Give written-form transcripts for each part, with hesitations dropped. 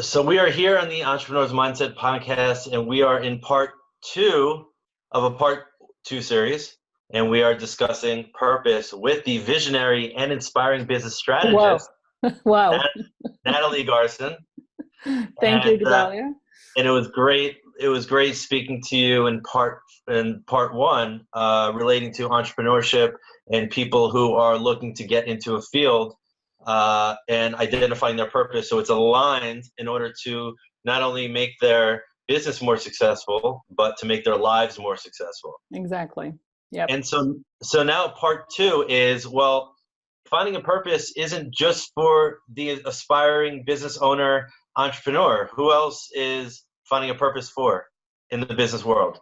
So we are here on the Entrepreneur's Mindset podcast, and we are in part two of a part two series, and we are discussing purpose with the visionary and inspiring business Wow. strategist, Wow. Nathalie Garson. Thank you, Gedaliah. And it was great. It was great speaking to you in part one, relating to entrepreneurship and people who are looking to get into a field. And identifying their purpose, so it's aligned in order to not only make their business more successful, but to make their lives more successful. Exactly. Yep. And so now part two is, well, finding a purpose isn't just for the aspiring business owner, entrepreneur. Who else is finding a purpose for in the business world?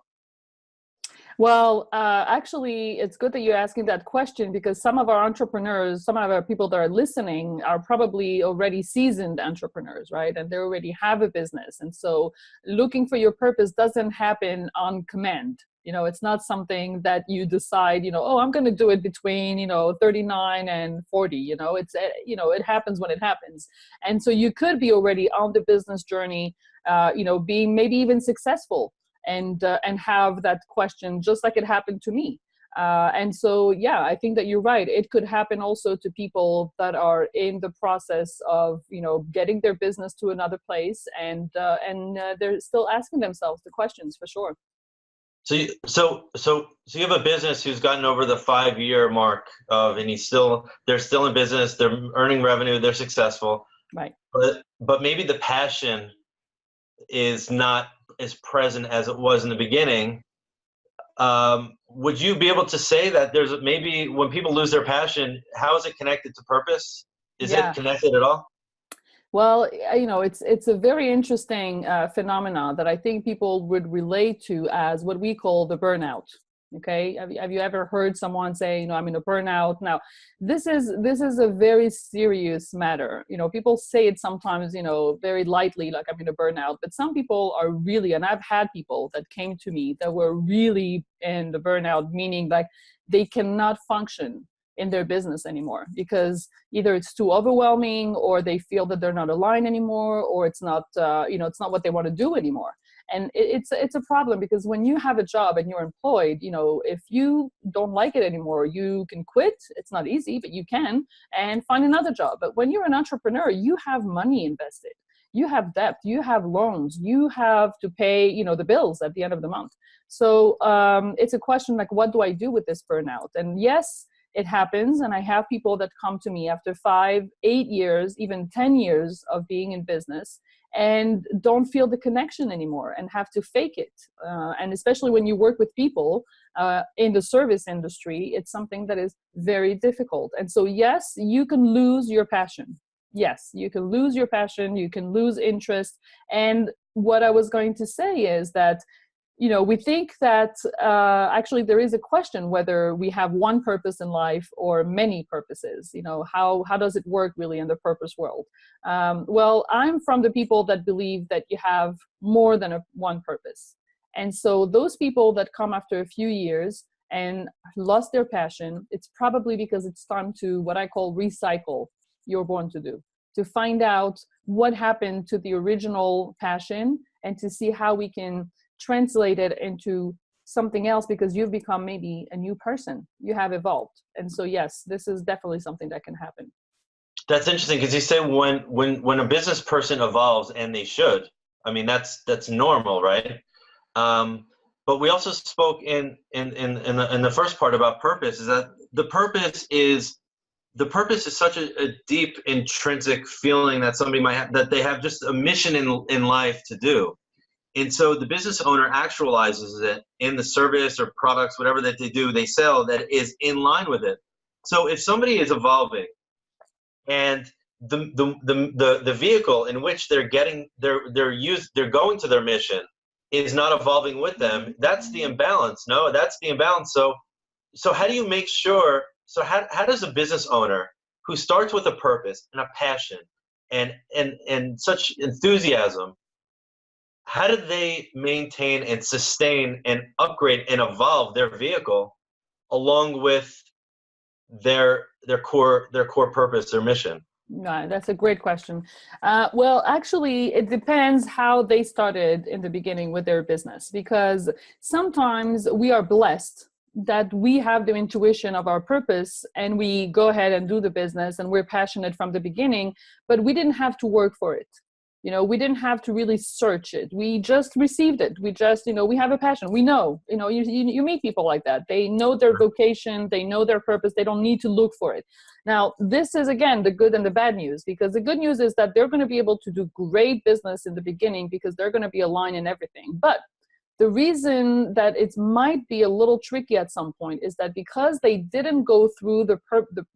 Well, actually, it's good that you're asking that question, because some of our entrepreneurs, some of our people that are listening are probably already seasoned entrepreneurs, right? And they already have a business. And so looking for your purpose doesn't happen on command. It's not something that you decide, oh, I'm going to do it between, 39 and 40, it happens when it happens. And so you could be already on the business journey, being maybe even successful, and have that question, just like it happened to me. And so, yeah, I think that you're right. It could happen also to people that are in the process of, getting their business to another place, and they're still asking themselves the questions, for sure. So you have a business who's gotten over the 5-year mark of, and they're still in business, they're earning revenue, they're successful. Right. But maybe the passion is not as present as it was in the beginning. Would you be able to say that there's maybe when people lose their passion, how is it connected to purpose? Is it connected at all? Well, it's a very interesting phenomenon that I think people would relate to as what we call the burnout. Okay, have you ever heard someone say, I'm in a burnout? Now, this is a very serious matter. People say it sometimes, very lightly, like I'm in a burnout. But some people are really, and I've had people that came to me that were really in the burnout, meaning like they cannot function in their business anymore, because either it's too overwhelming, or they feel that they're not aligned anymore, or it's not, it's not what they want to do anymore. And it's a problem, because when you have a job and you're employed, if you don't like it anymore, you can quit. It's not easy, but you can, and find another job. But when you're an entrepreneur, you have money invested, you have debt, you have loans, you have to pay, the bills at the end of the month. So it's a question like, what do I do with this burnout? And yes, it happens. And I have people that come to me after 5, 8 years, even 10 years of being in business, and don't feel the connection anymore and have to fake it. And especially when you work with people in the service industry, it's something that is very difficult. And so, yes, you can lose your passion. Yes, you can lose your passion, you can lose interest. And what I was going to say is that, we think that actually there is a question whether we have one purpose in life or many purposes. How does it work really in the purpose world? Well, I'm from the people that believe that you have more than one purpose. And so those people that come after a few years and lost their passion, it's probably because it's time to, what I call, recycle you're born to do, to find out what happened to the original passion, and to see how we can translate it into something else, because you've become maybe a new person, you have evolved. And so, yes, this is definitely something that can happen. That's interesting, because you say when a business person evolves, and they should, I mean, that's normal, right? But we also spoke in the first part about purpose, is that the purpose is such a deep intrinsic feeling that somebody might have, that they have just a mission in life to do. And so the business owner actualizes it in the service or products, whatever that they do, they sell, that is in line with it. So if somebody is evolving, and the vehicle in which they're going to their mission is not evolving with them, that's the imbalance. No, that's the imbalance. So how do you make sure? So how does a business owner who starts with a purpose and a passion and such enthusiasm, how do they maintain and sustain and upgrade and evolve their vehicle along with their core purpose, their mission? No, that's a great question. Well, actually, it depends how they started in the beginning with their business, because sometimes we are blessed that we have the intuition of our purpose and we go ahead and do the business and we're passionate from the beginning, but we didn't have to work for it. We didn't have to really search it. We just received it. We just, we have a passion. We know, you meet people like that. They know their vocation. They know their purpose. They don't need to look for it. Now, this is, again, the good and the bad news, because the good news is that they're going to be able to do great business in the beginning because they're going to be aligned in everything. But the reason that it might be a little tricky at some point is that because they didn't go through the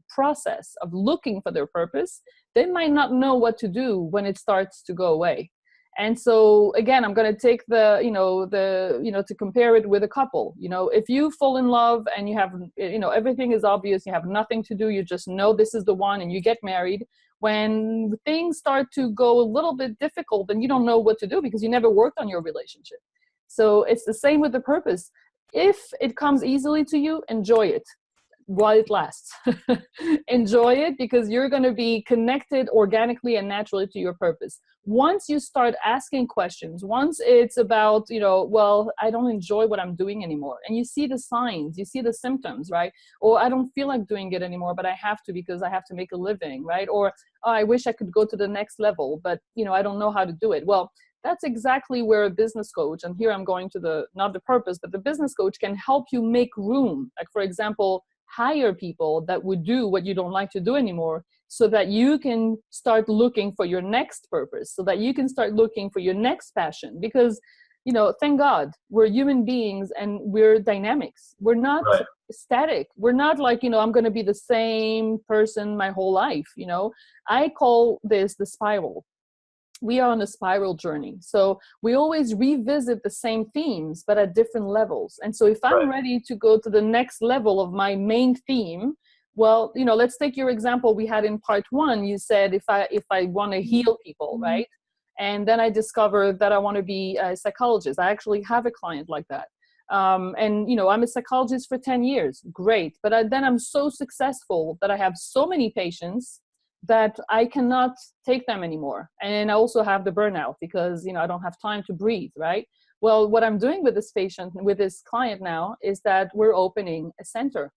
process of looking for their purpose, they might not know what to do when it starts to go away. And so, again, I'm going to take to compare it with a couple. If you fall in love and you have, everything is obvious, you have nothing to do, you just know this is the one, and you get married. When things start to go a little bit difficult, then you don't know what to do because you never worked on your relationship. So it's the same with the purpose. If it comes easily to you, enjoy it while it lasts. Enjoy it, because you're going to be connected organically and naturally to your purpose. Once you start asking questions, once it's about, well, I don't enjoy what I'm doing anymore, and you see the signs, you see the symptoms, right? Or I don't feel like doing it anymore, but I have to because I have to make a living, right? Or I wish I could go to the next level, but I don't know how to do it. Well, that's exactly where a business coach, and here I'm going to not the purpose, but the business coach can help you make room. Like, for example, hire people that would do what you don't like to do anymore, so that you can start looking for your next purpose, so that you can start looking for your next passion. Because, thank God, we're human beings and we're dynamics. We're not static. We're not like, I'm going to be the same person my whole life. I call this the spiral. We are on a spiral journey. So we always revisit the same themes, but at different levels. And so if I'm ready to go to the next level of my main theme, well, let's take your example we had in part 1. You said, if I want to heal people, right? And then I discovered that I want to be a psychologist. I actually have a client like that. And I'm a psychologist for 10 years. Great. But then I'm so successful that I have so many patients that I cannot take them anymore. And I also have the burnout because, I don't have time to breathe, right? Well, what I'm doing with this patient, with this client now, is that we're opening a center.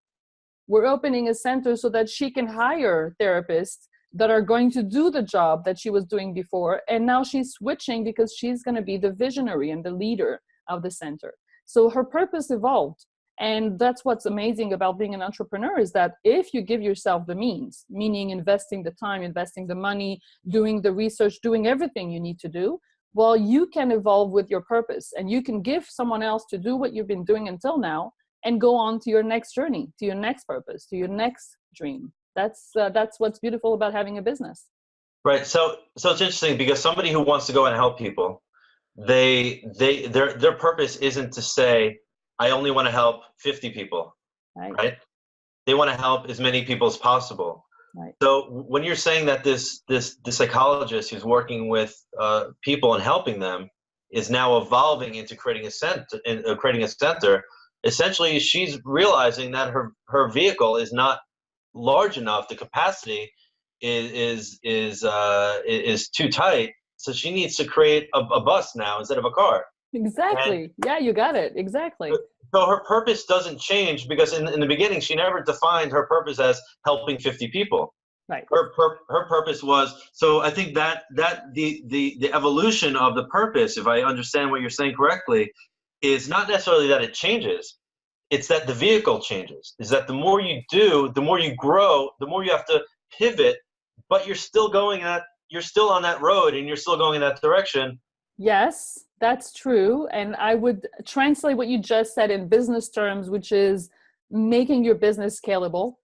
We're opening a center so that she can hire therapists that are going to do the job that she was doing before. And now she's switching because she's going to be the visionary and the leader of the center. So her purpose evolved. And that's what's amazing about being an entrepreneur, is that if you give yourself the means, meaning investing the time, investing the money, doing the research, doing everything you need to do, well, you can evolve with your purpose, and you can give someone else to do what you've been doing until now and go on to your next journey, to your next purpose, to your next dream. That's what's beautiful about having a business. Right. So it's interesting, because somebody who wants to go and help people, their purpose isn't to say, I only want to help 50 people, right? They want to help as many people as possible. Right. So when you're saying that the psychologist who's working with people and helping them is now evolving into creating a center, essentially she's realizing that her vehicle is not large enough. The capacity is too tight, so she needs to create a bus now instead of a car. Exactly. Yeah, you got it. Exactly. So her purpose doesn't change, because in the beginning she never defined her purpose as helping 50 people. Right. Her purpose was, so I think that the evolution of the purpose, if I understand what you're saying correctly, is not necessarily that it changes. It's that the vehicle changes. Is that the more you do, the more you grow, the more you have to pivot, but you're still on that road and you're still going in that direction. Yes, that's true. And I would translate what you just said in business terms, which is making your business scalable.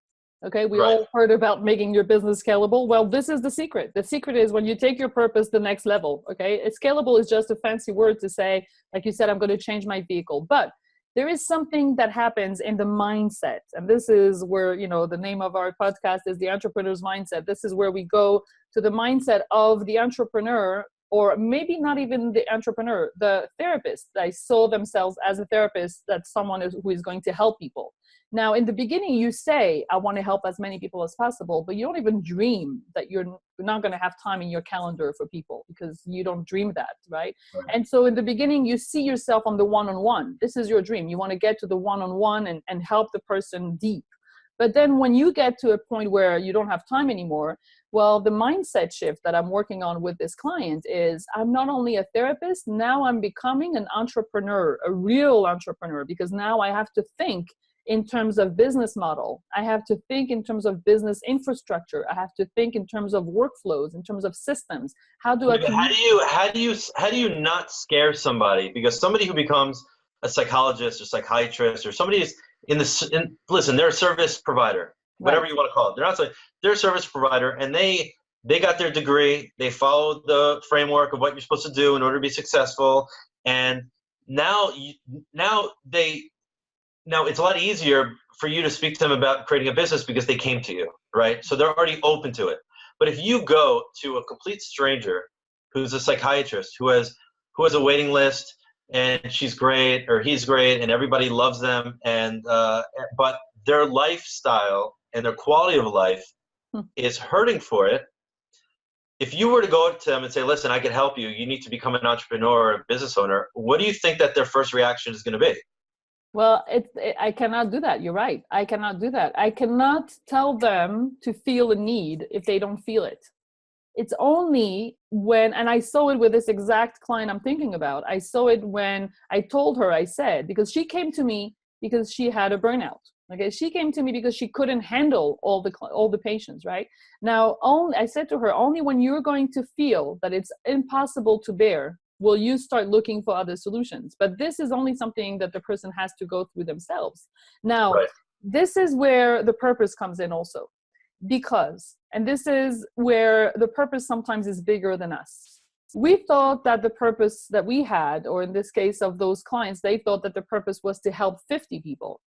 Okay, we all heard about making your business scalable. Well, this is the secret. The secret is when you take your purpose the next level. Okay, scalable is just a fancy word to say, like you said, I'm going to change my vehicle. But there is something that happens in the mindset. And this is where, the name of our podcast is The Entrepreneur's Mindset. This is where we go to the mindset of the entrepreneur or maybe not even the entrepreneur, the therapist. They saw themselves as a therapist, that someone who is going to help people. Now, in the beginning, you say, I want to help as many people as possible, but you don't even dream that you're not going to have time in your calendar for people, because you don't dream that, right? And so in the beginning, you see yourself on the one-on-one. This is your dream. You want to get to the one-on-one and help the person deep. But then when you get to a point where you don't have time anymore, well, the mindset shift that I'm working on with this client is, I'm not only a therapist, now I'm becoming an entrepreneur, a real entrepreneur, because now I have to think in terms of business model. I have to think in terms of business infrastructure. I have to think in terms of workflows, in terms of systems. How do you not scare somebody? Because somebody who becomes a psychologist or psychiatrist, or somebody is listen, they're a service provider, whatever Right. you want to call it. They're a service provider, and they got their degree. They followed the framework of what you're supposed to do in order to be successful. And now it's a lot easier for you to speak to them about creating a business because they came to you, right? So they're already open to it. But if you go to a complete stranger who's a psychiatrist, who has a waiting list, and she's great or he's great and everybody loves them, but their lifestyle and their quality of life is hurting for it. If you were to go to them and say, listen, I can help you, you need to become an entrepreneur or a business owner, what do you think that their first reaction is going to be? Well, I cannot do that. You're right. I cannot do that. I cannot tell them to feel a need if they don't feel it. It's only when, and I saw it with this exact client I'm thinking about. I saw it when I told her, I said, because she came to me because she had a burnout. Okay, she came to me because she couldn't handle all the patients, right? Now, I said to her, only when you're going to feel that it's impossible to bear will you start looking for other solutions. But this is only something that the person has to go through themselves. Now, Right. This is where the purpose comes in also, because, and this is where the purpose sometimes is bigger than us. We thought that the purpose that we had, or in this case of those clients, they thought that the purpose was to help 50 people.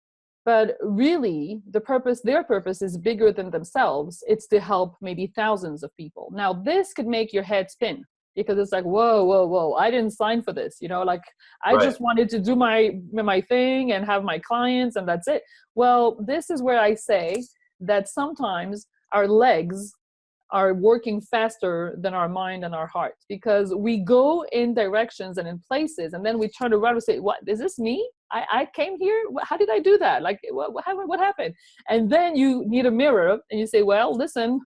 But really, their purpose is bigger than themselves. It's to help maybe thousands of people. Now, this could make your head spin, because it's like, whoa, I didn't sign for this. Like, I just wanted to do my thing and have my clients, and that's it. Well, this is where I say that sometimes our legs are working faster than our mind and our heart, because we go in directions and in places, and then we turn around and say, what, is this me? I came here? How did I do that? Like, what happened? And then you need a mirror and you say, well, listen,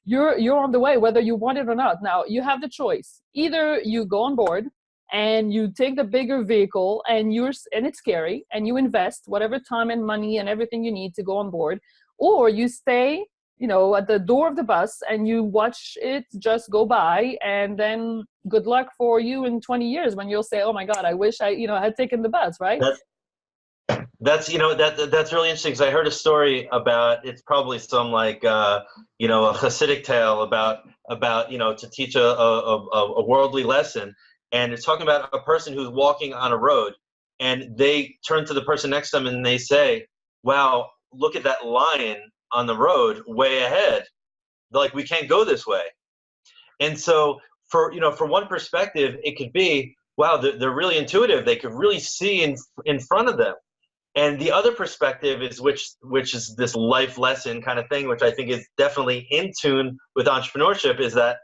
you're on the way, whether you want it or not. Now you have the choice. Either you go on board and you take the bigger vehicle, and it's scary, and you invest whatever time and money and everything you need to go on board, or you stay at the door of the bus and you watch it just go by, and then good luck for you in 20 years when you'll say, oh my God, I wish I had taken the bus, right? That's really interesting, because I heard a story about, it's probably some like a Hasidic tale about to teach a worldly lesson, and it's talking about a person who's walking on a road, and they turn to the person next to them and they say, wow, look at that lion on the road way ahead. They're like, we can't go this way. And so for one perspective, it could be, wow, they're really intuitive. They could really see in front of them. And the other perspective is which is this life lesson kind of thing, which I think is definitely in tune with entrepreneurship, is that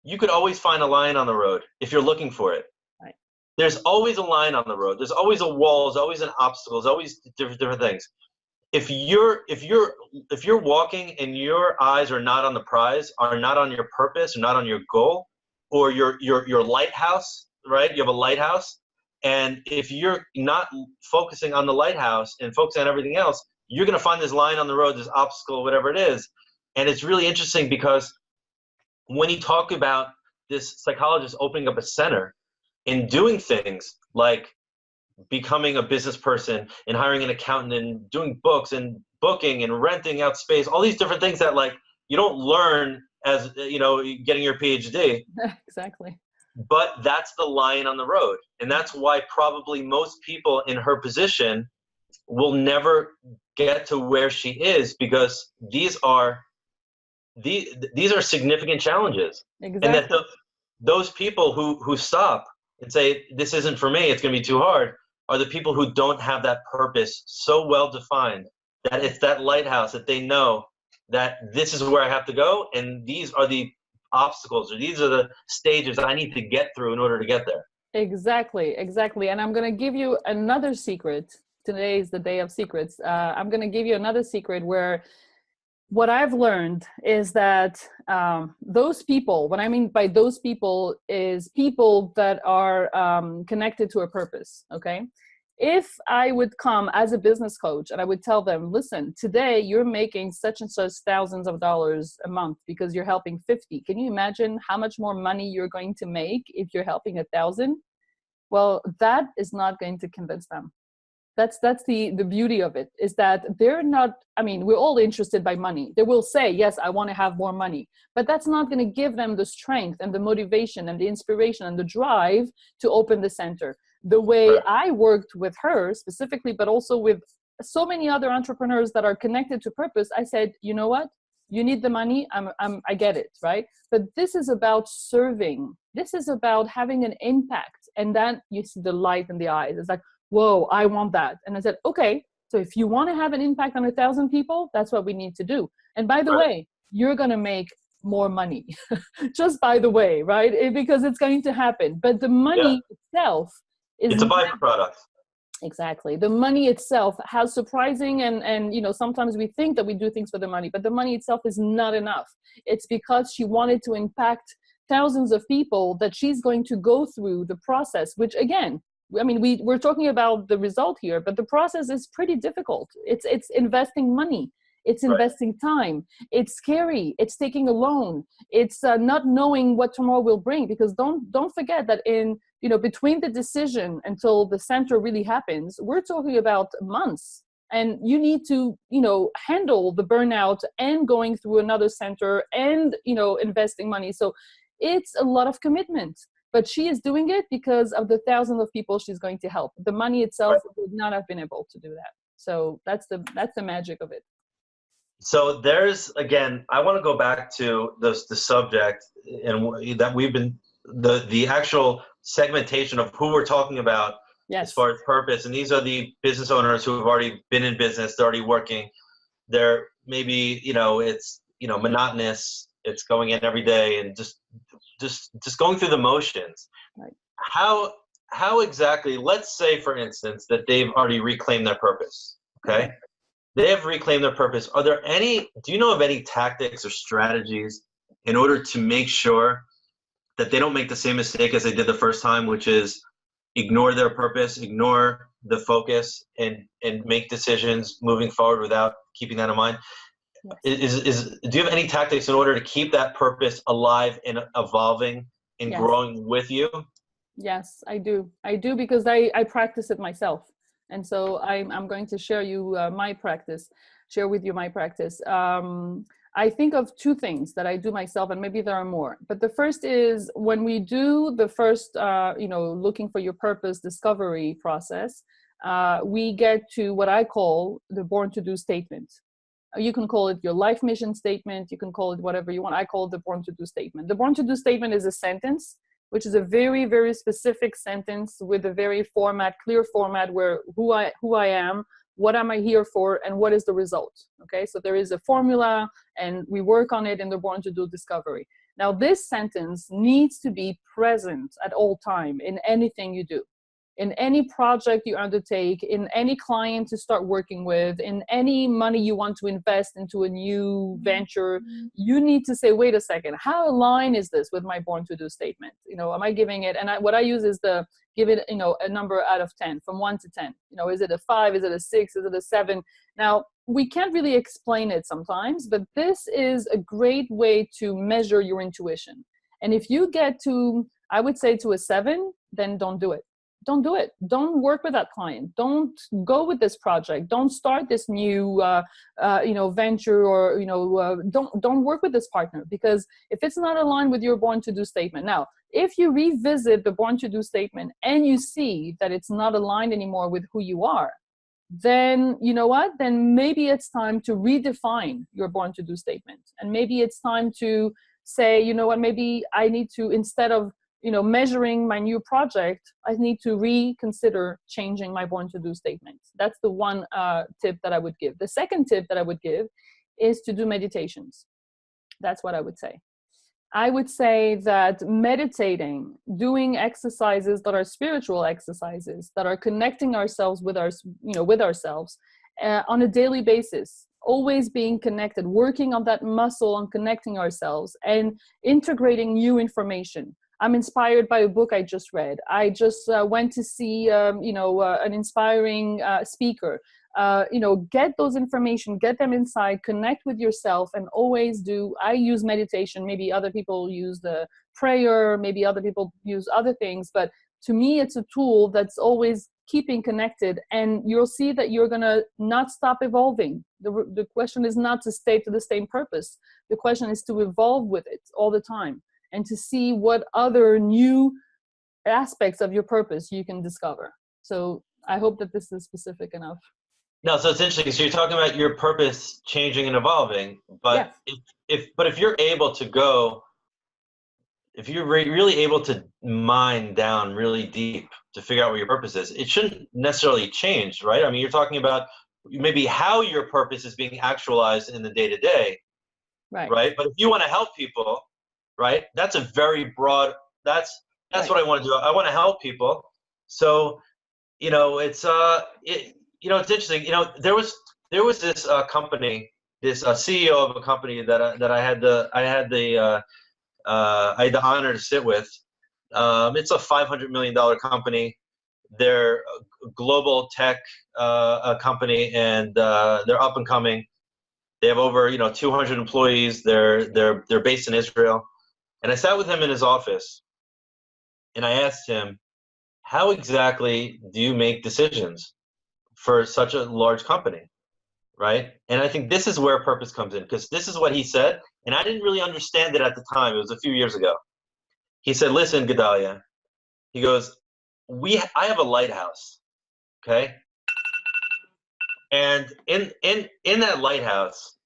you could always find a lion on the road if you're looking for it. Right. There's always a lion on the road. There's always a wall. There's always an obstacle. There's always different things. If you're walking and your eyes are not on the prize, are not on your purpose, or not on your goal, or your lighthouse, right? You have a lighthouse. And if you're not focusing on the lighthouse and focusing on everything else, you're going to find this line on the road, this obstacle, whatever it is. And it's really interesting, because when you talk about this psychologist opening up a center and doing things like becoming a business person and hiring an accountant and doing books and booking and renting out space, all these different things that like you don't learn as getting your PhD. Exactly. But that's the lion on the road. And that's why probably most people in her position will never get to where she is, because these are significant challenges. Exactly. And that those people who stop and say, this isn't for me, it's going to be too hard, are the people who don't have that purpose so well defined that it's that lighthouse that they know that this is where I have to go, and these are the obstacles, or these are the stages I need to get through in order to get there. Exactly, exactly. And I'm going to give you another secret. Today is the day of secrets. I'm going to give you another secret where what I've learned is that those people, what I mean by those people is people that are connected to a purpose, okay? If I would come as a business coach and I would tell them, listen, today you're making such and such thousands of dollars a month because you're helping 50. Can you imagine how much more money you're going to make if you're helping 1,000? Well, that is not going to convince them. That's the beauty of it, is that they're not, I mean, we're all interested by money. They will say, yes, I want to have more money, but that's not going to give them the strength and the motivation and the inspiration and the drive to open the center. The way I worked with her specifically, but also with so many other entrepreneurs that are connected to purpose, I said, you know what? You need the money. I get it, right? But this is about serving. This is about having an impact. And then you see the light in the eyes. It's like, whoa, I want that. And I said, okay, so if you want to have an impact on 1,000 people, that's what we need to do. And by the way, you're going to make more money, just by the way, right? Because it's going to happen. But the money itself is— it's a byproduct. Exactly. The money itself has surprising and, you know, sometimes we think that we do things for the money, but the money itself is not enough. It's because she wanted to impact thousands of people that she's going to go through the process, which again, I mean, we're talking about the result here, but the process is pretty difficult. It's investing money. It's investing time. It's scary. It's taking a loan. It's not knowing what tomorrow will bring, because don't forget that in, you know, between the decision until the center really happens, we're talking about months. And you need to, you know, handle the burnout and going through another center and, you know, investing money. So it's a lot of commitment. But she is doing it because of the thousands of people she's going to help. The money itself would not have been able to do that. So that's the magic of it. So there's, again, I want to go back to the subject, and that we've been, the actual segmentation of who we're talking about as far as purpose. And these are the business owners who have already been in business, they're already working. They're maybe, you know, it's, you know, monotonous. It's going in every day and just going through the motions. Right. How exactly, let's say for instance that they've already reclaimed their purpose, okay? They have reclaimed their purpose. Do you know of any tactics or strategies in order to make sure that they don't make the same mistake as they did the first time, which is ignore their purpose, ignore the focus, and make decisions moving forward without keeping that in mind? Yes. Do you have any tactics in order to keep that purpose alive and evolving and growing with you? Yes, I do. I do, because I practice it myself. And so I'm going to share with you my practice. I think of two things that I do myself, and maybe there are more. But the first is when we do the first, you know, looking for your purpose discovery process, we get to what I call the Born to Do statement. You can call it your life mission statement. You can call it whatever you want. I call it the Born to Do statement. The Born to Do statement is a sentence, which is a very, very specific sentence with a very clear format where who I am, what am I here for, and what is the result. Okay, so there is a formula, and we work on it in the Born to Do discovery. Now, this sentence needs to be present at all time in anything you do. In any project you undertake, in any client to start working with, in any money you want to invest into a new venture, you need to say, wait a second, how aligned is this with my Born to Do statement? You know, am I giving it? And what I use is give it, you know, a number out of 10, from 1 to 10. You know, is it a 5? Is it a 6? Is it a 7? Now, we can't really explain it sometimes, but this is a great way to measure your intuition. And if you get to, I would say, to a 7, then don't do it. Don't do it. Don't work with that client. Don't go with this project. Don't start this new, you know, venture, or, you know, don't work with this partner, because if it's not aligned with your Born to Do statement. Now, if you revisit the Born to Do statement and you see that it's not aligned anymore with who you are, then you know what? Then maybe it's time to redefine your Born to Do statement. And maybe it's time to say, you know what, maybe I need to, instead of measuring my new project, I need to reconsider changing my born to do statement. That's the one tip that I would give. The second tip that I would give is to do meditations. That's what I would say. I would say that meditating, doing exercises that are spiritual exercises, that are connecting ourselves with with ourselves on a daily basis, always being connected, working on that muscle on connecting ourselves and integrating new information. I'm inspired by a book I just read. I just went to see, an inspiring speaker. Get those information, get them inside, connect with yourself, and always I use meditation. Maybe other people use the prayer, maybe other people use other things, but to me, it's a tool that's always keeping connected, and you'll see that you're going to not stop evolving. The question is not to stay to the same purpose. The question is to evolve with it all the time and to see what other new aspects of your purpose you can discover. So I hope that this is specific enough. No, so it's interesting. So you're talking about your purpose changing and evolving, but yes. if you're able to go, if you're really able to mine down really deep to figure out what your purpose is, it shouldn't necessarily change, right? I mean, you're talking about maybe how your purpose is being actualized in the day-to-day, right? But if you want to help people, right, that's a very broad, that's right. What I want to do. I want to help people. So, it's it's interesting. There was this company, this CEO of a company that I had the honor to sit with. It's a $500 million company. They're a global tech company, and they're up and coming. They have over 200 employees. They're based in Israel. And I sat with him in his office, and I asked him, "How exactly do you make decisions for such a large company?" Right? And I think this is where purpose comes in, because this is what he said, and I didn't really understand it at the time. It was a few years ago. He said, "Listen, Gedaliah," he goes, I have a lighthouse, okay? And in that lighthouse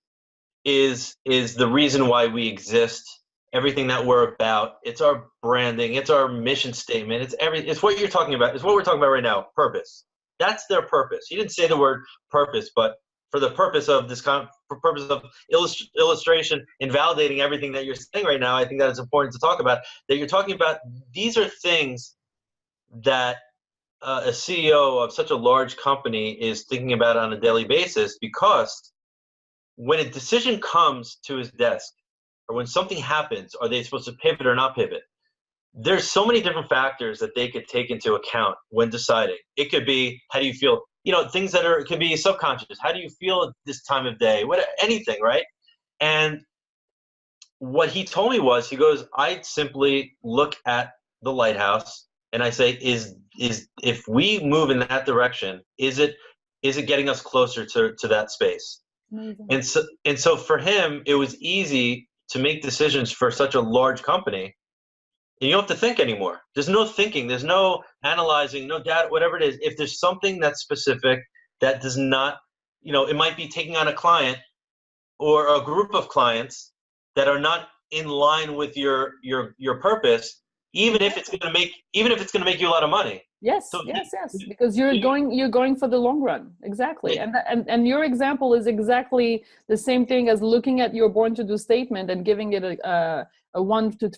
is the reason why we exist, everything that we're about. It's our branding, it's our mission statement, it's what you're talking about, it's what we're talking about right now, purpose. That's their purpose. He didn't say the word purpose, but for the purpose of this for purpose of illustration and validating everything that you're saying right now, I think that it's important to talk about, that you're talking about. These are things that a CEO of such a large company is thinking about on a daily basis, because when a decision comes to his desk, or when something happens, are they supposed to pivot or not pivot? There's so many different factors that they could take into account when deciding. It could be, how do you feel? Things that it could be subconscious. How do you feel at this time of day? Anything, right? And what he told me was, he goes, I simply look at the lighthouse and I say, is if we move in that direction, is it getting us closer to that space? Amazing. And so for him, it was easy to make decisions for such a large company. And you don't have to think anymore. There's no thinking. There's no analyzing, no data, whatever it is. If there's something that's specific that does not, it might be taking on a client or a group of clients that are not in line with your purpose, even if it's going to make you a lot of money. Yes, so, yes, because you're going for the long run. Exactly. Yeah. And your example is exactly the same thing as looking at your born to do statement and giving it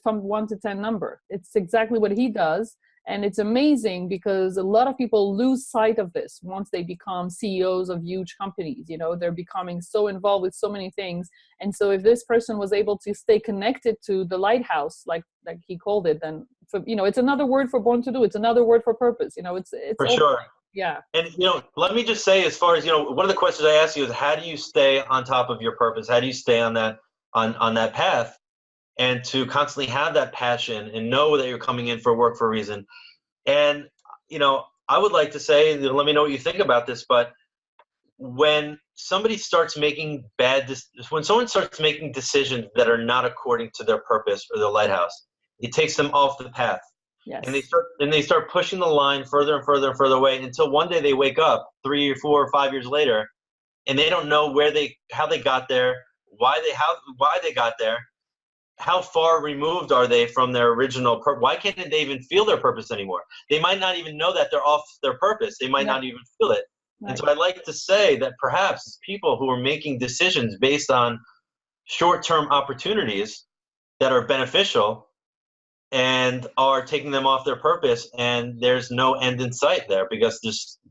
from 1 to 10 number. It's exactly what he does. And it's amazing because a lot of people lose sight of this once they become CEOs of huge companies. They're becoming so involved with so many things. And so if this person was able to stay connected to the lighthouse, like he called it, then it's another word for born to do. It's another word for purpose. It's for sure. Yeah. And let me just say, as far as one of the questions I asked you is, how do you stay on top of your purpose? How do you stay on that path? And to constantly have that passion and know that you're coming in for work for a reason. And, I would like to say, let me know what you think about this, but when somebody starts making someone starts making decisions that are not according to their purpose or their lighthouse, it takes them off the path. Yes. And they start pushing the line further and further and further away until one day they wake up 3 or 4 or 5 years later, and they don't know how they got there, why they got there. how far removed are they from their original purpose? Why can't they even feel their purpose anymore? They might not even know that they're off their purpose. They might not even feel it. Right. And so I'd like to say that perhaps people who are making decisions based on short-term opportunities that are beneficial and are taking them off their purpose, and there's no end in sight there, because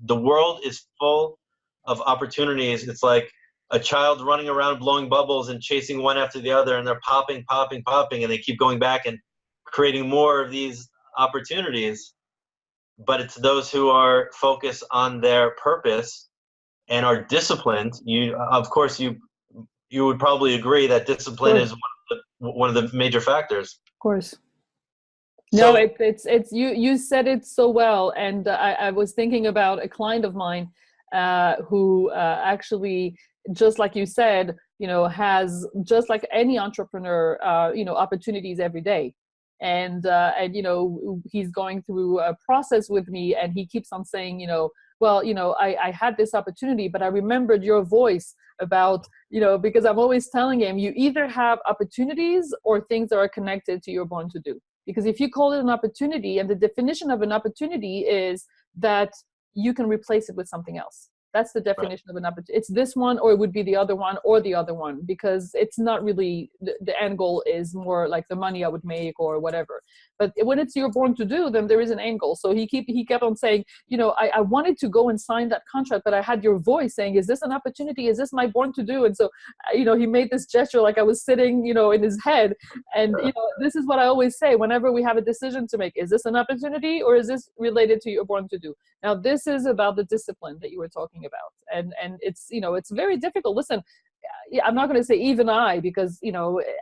the world is full of opportunities. It's like a child running around blowing bubbles and chasing one after the other, and they're popping, popping, popping, and they keep going back and creating more of these opportunities. But it's those who are focused on their purpose and are disciplined. Of course, you would probably agree that discipline is one of the major factors. Of course. So, No, it's you said it so well, and I was thinking about a client of mine who actually, just like you said, has, just like any entrepreneur, opportunities every day, and he's going through a process with me, and he keeps on saying, well, I had this opportunity, but I remembered your voice about, because I'm always telling him, you either have opportunities or things that are connected to your born to do. Because if you call it an opportunity, and the definition of an opportunity is that you can replace it with something else. That's the definition of an opportunity. It's this one, or it would be the other one, or the other one, because it's not really, the end goal is more like the money I would make or whatever. But when it's your born to do, then there is an end goal. So he kept on saying, I wanted to go and sign that contract, but I had your voice saying, is this an opportunity? Is this my born to do? And so, he made this gesture like I was sitting, in his head. And, this is what I always say whenever we have a decision to make. Is this an opportunity, or is this related to your born to do? Now, this is about the discipline that you were talking about. And it's, it's very difficult. Listen, I'm not going to say even I, because,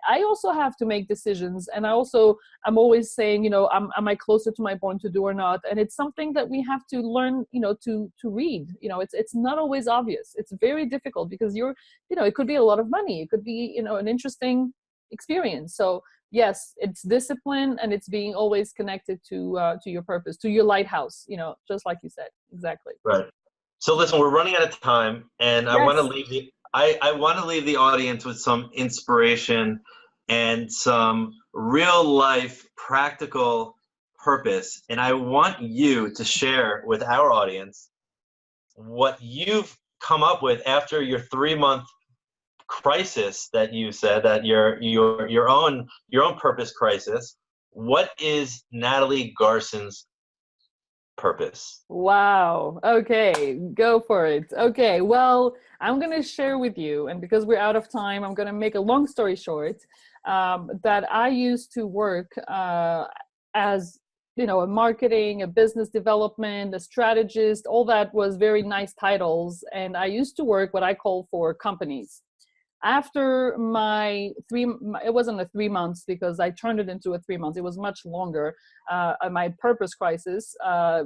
I also have to make decisions. And I'm always saying, am I closer to my born to do or not? And it's something that we have to learn, to read. It's not always obvious. It's very difficult, because it could be a lot of money. It could be, an interesting experience. So yes, it's discipline, and it's being always connected to your purpose, to your lighthouse, just like you said. Exactly. right. So listen, we're running out of time, and I want to leave I want to leave the audience with some inspiration and some real life practical purpose. And I want you to share with our audience what you've come up with after your 3-month crisis that you said, that your own purpose crisis. What is Nathalie Garson's purpose? Wow. Okay, go for it. Okay, well, I'm going to share with you, and because we're out of time, I'm going to make a long story short, that I used to work as, a marketing, a business development, a strategist. All that was very nice titles. And I used to work what I call for companies. After it wasn't a 3 months, because I turned it into a 3 months. It was much longer. My purpose crisis,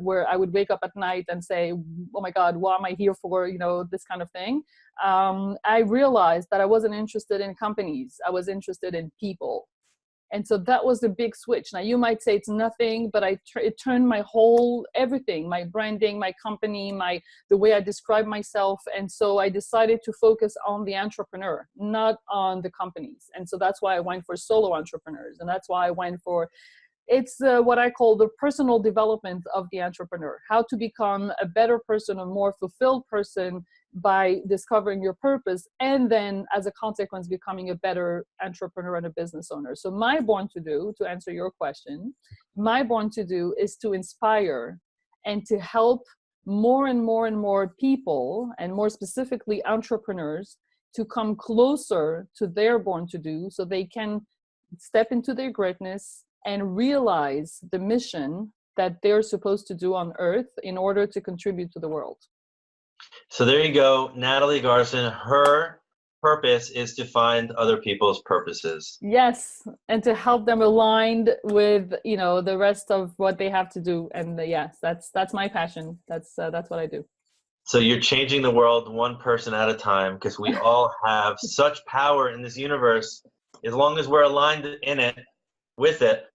where I would wake up at night and say, oh my God, what am I here for? This kind of thing. I realized that I wasn't interested in companies. I was interested in people. And so that was the big switch. Now you might say it's nothing, but it turned my whole everything, my branding, my company, the way I describe myself. And so I decided to focus on the entrepreneur, not on the companies. And so that's why I went for solo entrepreneurs. And that's why I went for, it's what I call the personal development of the entrepreneur, how to become a better person, a more fulfilled person by discovering your purpose, and then as a consequence becoming a better entrepreneur and a business owner. So my born to do, to answer your question, my born to do is to inspire and to help more and more and more people, and more specifically entrepreneurs, to come closer to their born to do, so they can step into their greatness and realize the mission that they're supposed to do on earth in order to contribute to the world. So there you go, Nathalie Garson. Her purpose is to find other people's purposes. Yes, and to help them aligned with, the rest of what they have to do. And yes, that's my passion. That's what I do. So you're changing the world one person at a time, because we all have such power in this universe. As long as we're aligned in it, with it,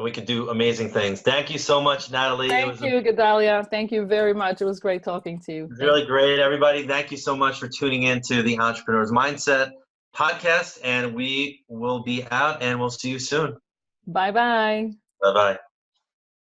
we could do amazing things. Thank you so much, Nathalie. Thank you, Gedaliah. Thank you very much. It was great talking to you. It was really great, everybody. Thank you so much for tuning in to The Entrepreneur's Mindset. podcast, and we will be out, and we'll see you soon. Bye bye. Bye bye.